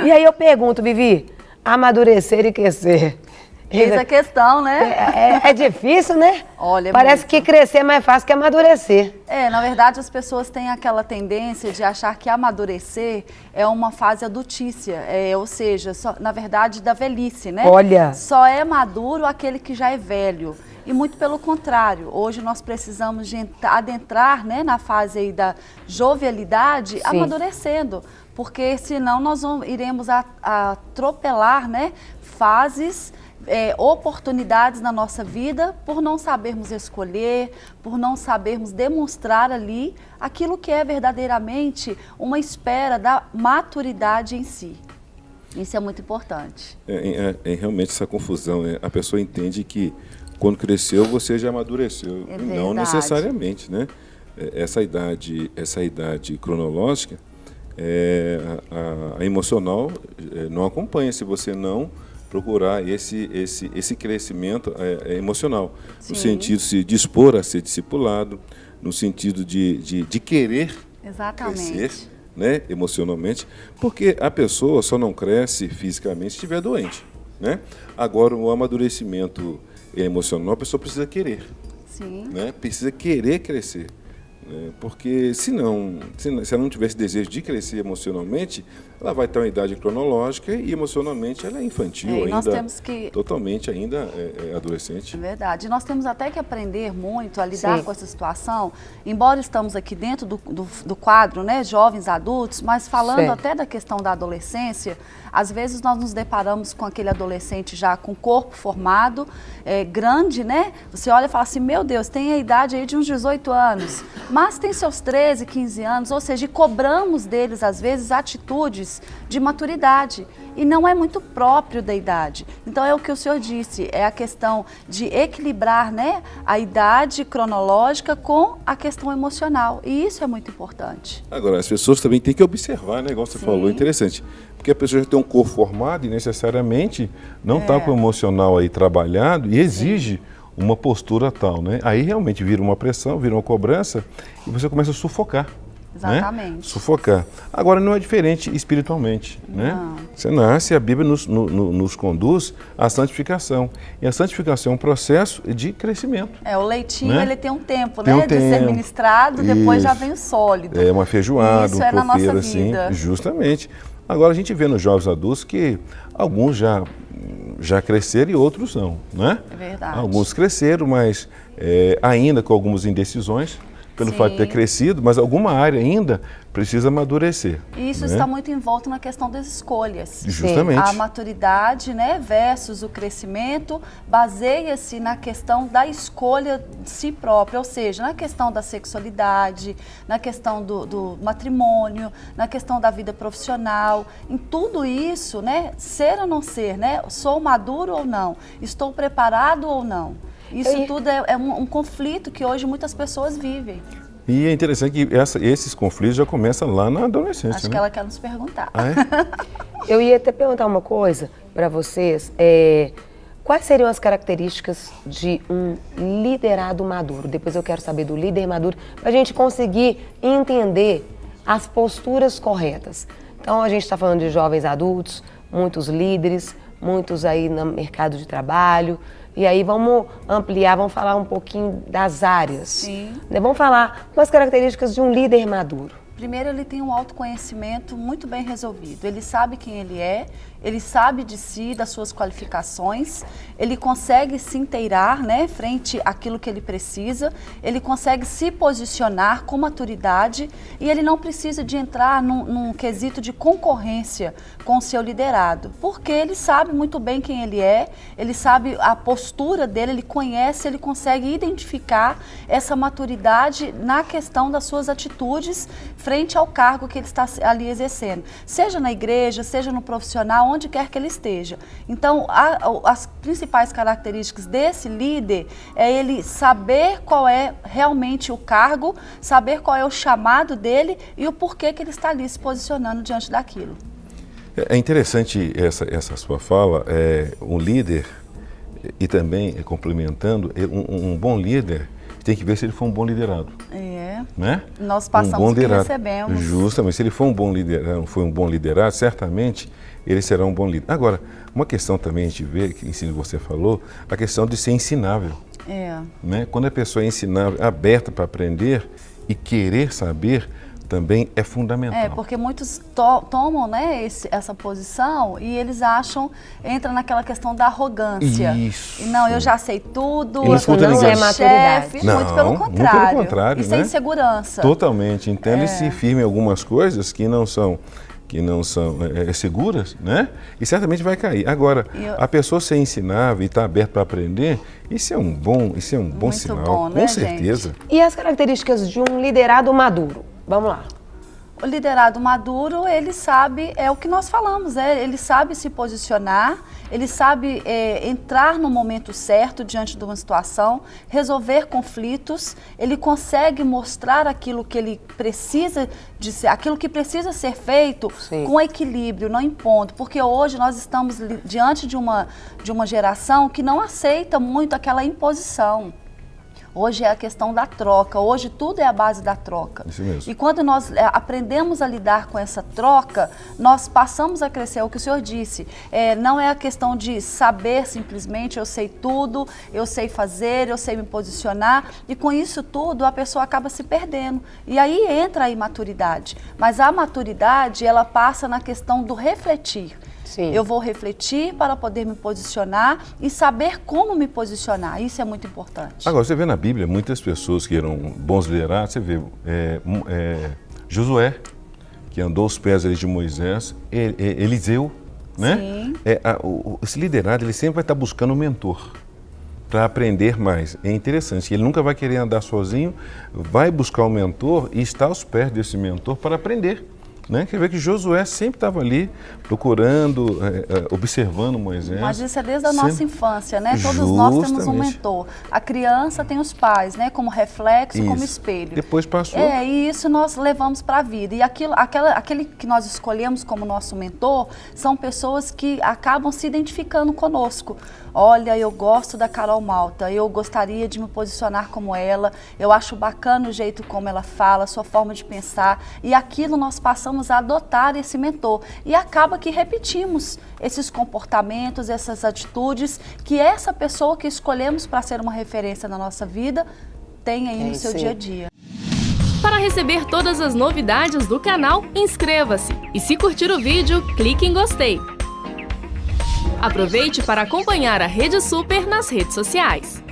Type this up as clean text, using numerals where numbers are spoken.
E aí eu pergunto, Vivi, amadurecer e crescer. Eis a questão, né? É difícil, né? Olha, parece que crescer é mais fácil que amadurecer. Na verdade as pessoas têm aquela tendência de achar que amadurecer é uma fase adultícia, ou seja, na verdade da velhice, né? Olha. Só é maduro aquele que já é velho. E muito pelo contrário, hoje nós precisamos de adentrar, né, na fase aí da jovialidade, amadurecendo, porque senão nós iremos atropelar, né, fases, oportunidades na nossa vida por não sabermos escolher, por não sabermos demonstrar ali aquilo que é verdadeiramente uma espera da maturidade em si. Isso é muito importante. Realmente essa confusão, né? A pessoa entende que quando cresceu você já amadureceu, não necessariamente, né? Essa idade cronológica, a emocional não acompanha se você não procurar esse crescimento emocional, no sentido de se dispor a ser discipulado, no sentido de querer crescer, né, emocionalmente, porque a pessoa só não cresce fisicamente se estiver doente, né? Agora, o amadurecimento emocional, a pessoa precisa querer, né? Precisa querer crescer. Porque se ela não tivesse desejo de crescer emocionalmente, ela vai ter uma idade cronológica e emocionalmente ela é infantil ainda, nós temos que... totalmente ainda adolescente. É verdade. Nós temos até que aprender muito a lidar com essa situação, embora estamos aqui dentro do quadro, né, jovens adultos, mas falando até da questão da adolescência, às vezes nós nos deparamos com aquele adolescente já com corpo formado, grande, né? Você olha e fala assim, meu Deus, tem a idade aí de uns 18 anos, mas tem seus 13, 15 anos, ou seja, cobramos deles, às vezes, atitudes de maturidade. E não é muito próprio da idade. Então, é o que o senhor disse, é a questão de equilibrar, né, a idade cronológica com a questão emocional. E isso é muito importante. Agora, as pessoas também têm que observar, né, igual você falou, interessante. Porque a pessoa já tem um corpo formado e necessariamente não está com o emocional aí trabalhado e exige uma postura tal, né? Aí realmente vira uma pressão, vira uma cobrança e você começa a sufocar. Exatamente. Né? Sufocar. Agora não é diferente espiritualmente, né? Você nasce e a Bíblia nos conduz à santificação. E a santificação é um processo de crescimento. O leitinho, né? Ele tem um tempo, né? De ser ministrado, depois já vem o sólido. É uma feijoada, isso um na nossa tropeiro assim, vida. Justamente. Agora a gente vê nos jovens adultos que alguns já cresceram e outros não, né? É verdade. Alguns cresceram, mas ainda com algumas indecisões, pelo fato de ter crescido, mas alguma área ainda precisa amadurecer. E isso está muito envolto na questão das escolhas. Justamente. A maturidade, né, versus o crescimento baseia-se na questão da escolha de si própria, ou seja, na questão da sexualidade, na questão do matrimônio, na questão da vida profissional, em tudo isso, né, ser ou não ser, né, sou maduro ou não, estou preparado ou não. Isso tudo é um conflito que hoje muitas pessoas vivem. E é interessante que esses conflitos já começam lá na adolescência. Acho que ela quer nos perguntar. Eu ia até perguntar uma coisa para vocês. Quais seriam as características de um liderado maduro? Depois eu quero saber do líder maduro, para a gente conseguir entender as posturas corretas. Então, a gente está falando de jovens adultos, muitos líderes, muitos aí no mercado de trabalho. E aí vamos ampliar, vamos falar um pouquinho das áreas. Vamos falar com as características de um líder maduro. Primeiro, ele tem um autoconhecimento muito bem resolvido. Ele sabe quem ele é, ele sabe de si, das suas qualificações, ele consegue se inteirar, né, frente àquilo que ele precisa, ele consegue se posicionar com maturidade e ele não precisa de entrar num quesito de concorrência com o seu liderado, porque ele sabe muito bem quem ele sabe a postura dele, ele conhece, ele consegue identificar essa maturidade na questão das suas atitudes frente ao cargo que ele está ali exercendo, seja na igreja, seja no profissional, onde quer que ele esteja. Então, as principais características desse líder é ele saber qual é realmente o cargo, saber qual é o chamado dele e o porquê que ele está ali se posicionando diante daquilo. É interessante essa sua fala, um líder, e também complementando, um bom líder tem que ver se ele for um bom liderado. né? Nós passamos o que recebemos. Justamente, se ele for um bom liderado, certamente ele será um bom líder. Agora, uma questão também a gente vê, que ensino que você falou, a questão de ser ensinável. Né? Quando a pessoa é ensinável, aberta para aprender e querer saber, também é fundamental. Porque muitos tomam, né, essa posição e eles acham, entra naquela questão da arrogância. Isso. E não, eu já sei tudo, isso não é maturidade. Muito pelo contrário. Muito pelo contrário, Isso é insegurança. Totalmente. Entende-se firme em algumas coisas que não são seguras, né? E certamente vai cair. Agora, a pessoa ser ensinável e estar aberta para aprender, isso é um bom sinal, bom, né, com certeza. gente? E as características de um liderado maduro? Vamos lá. O liderado maduro, ele sabe, é o que nós falamos, ele sabe se posicionar, ele sabe entrar no momento certo diante de uma situação, resolver conflitos, ele consegue mostrar aquilo que ele precisa de ser, aquilo que precisa ser feito com equilíbrio, não impondo, porque hoje nós estamos diante de uma geração que não aceita muito aquela imposição. Hoje é a questão da troca, hoje tudo é a base da troca. Isso mesmo. E quando nós aprendemos a lidar com essa troca, nós passamos a crescer, é o que o senhor disse. Não é a questão de saber simplesmente, eu sei tudo, eu sei fazer, eu sei me posicionar, e com isso tudo a pessoa acaba se perdendo. E aí entra a imaturidade. Mas a maturidade, ela passa na questão do refletir. Sim. Eu vou refletir para poder me posicionar e saber como me posicionar. Isso é muito importante. Agora, você vê na Bíblia muitas pessoas que eram bons liderados. Você vê Josué, que andou aos pés ali de Moisés, Eliseu, né? Sim. Esse liderado, ele sempre vai estar buscando um mentor para aprender mais. É interessante, ele nunca vai querer andar sozinho, vai buscar um mentor e está aos pés desse mentor para aprender. Né? Quer ver que Josué sempre estava ali procurando, observando Moisés. Mas isso é desde a nossa infância, né? Todos nós temos um mentor. A criança tem os pais, né? Como reflexo, como espelho. Depois passou. E isso nós levamos para a vida. E aquele que nós escolhemos como nosso mentor são pessoas que acabam se identificando conosco. Olha, eu gosto da Carol Malta, eu gostaria de me posicionar como ela, eu acho bacana o jeito como ela fala, a sua forma de pensar, e aquilo nós passamos a adotar esse mentor. E acaba que repetimos esses comportamentos, essas atitudes que essa pessoa que escolhemos para ser uma referência na nossa vida tem aí no seu dia a dia. Para receber todas as novidades do canal, inscreva-se e se curtir o vídeo, clique em gostei. Aproveite para acompanhar a Rede Super nas redes sociais.